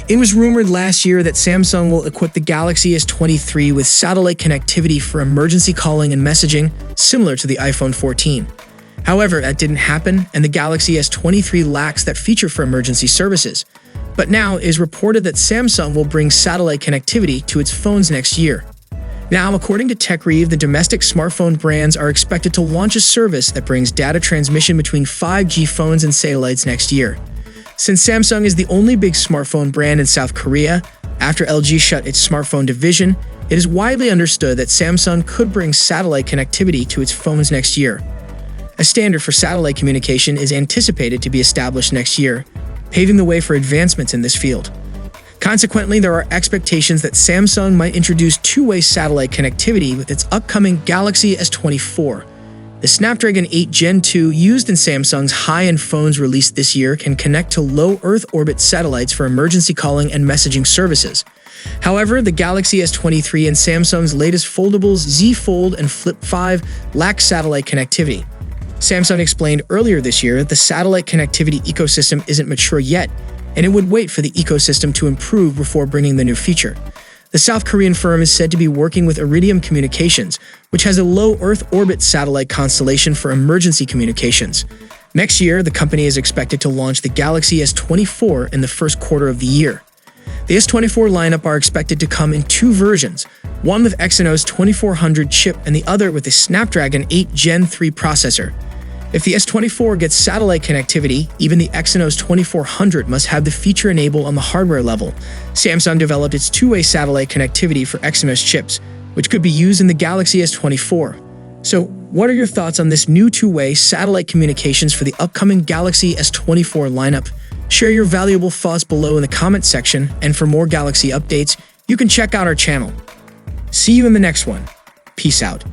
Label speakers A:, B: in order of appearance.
A: It was rumored last year that Samsung will equip the Galaxy S23 with satellite connectivity for emergency calling and messaging, similar to the iPhone 14. However, that didn't happen, and the Galaxy S23 lacks that feature for emergency services. But now it is reported that Samsung will bring satellite connectivity to its phones next year. Now, according to TechRev, the domestic smartphone brands are expected to launch a service that brings data transmission between 5G phones and satellites next year. Since Samsung is the only big smartphone brand in South Korea, after LG shut its smartphone division, it is widely understood that Samsung could bring satellite connectivity to its phones next year. A standard for satellite communication is anticipated to be established next year, paving the way for advancements in this field. Consequently, there are expectations that Samsung might introduce two-way satellite connectivity with its upcoming Galaxy S24. The Snapdragon 8 Gen 2 used in Samsung's high-end phones released this year can connect to low Earth orbit satellites for emergency calling and messaging services. However, the Galaxy S23 and Samsung's latest foldables Z Fold and Flip 5 lack satellite connectivity. Samsung explained earlier this year that the satellite connectivity ecosystem isn't mature yet, and it would wait for the ecosystem to improve before bringing the new feature. The South Korean firm is said to be working with Iridium Communications, which has a low Earth orbit satellite constellation for emergency communications. Next year, the company is expected to launch the Galaxy S24 in the first quarter of the year. The S24 lineup are expected to come in two versions, one with Exynos 2400 chip and the other with a Snapdragon 8 Gen 3 processor. If the S24 gets satellite connectivity, even the Exynos 2400 must have the feature enabled on the hardware level. Samsung developed its two-way satellite connectivity for Exynos chips, which could be used in the Galaxy S24. So, what are your thoughts on this new two-way satellite communications for the upcoming Galaxy S24 lineup? Share your valuable thoughts below in the comment section, and for more Galaxy updates, you can check out our channel. See you in the next one. Peace out.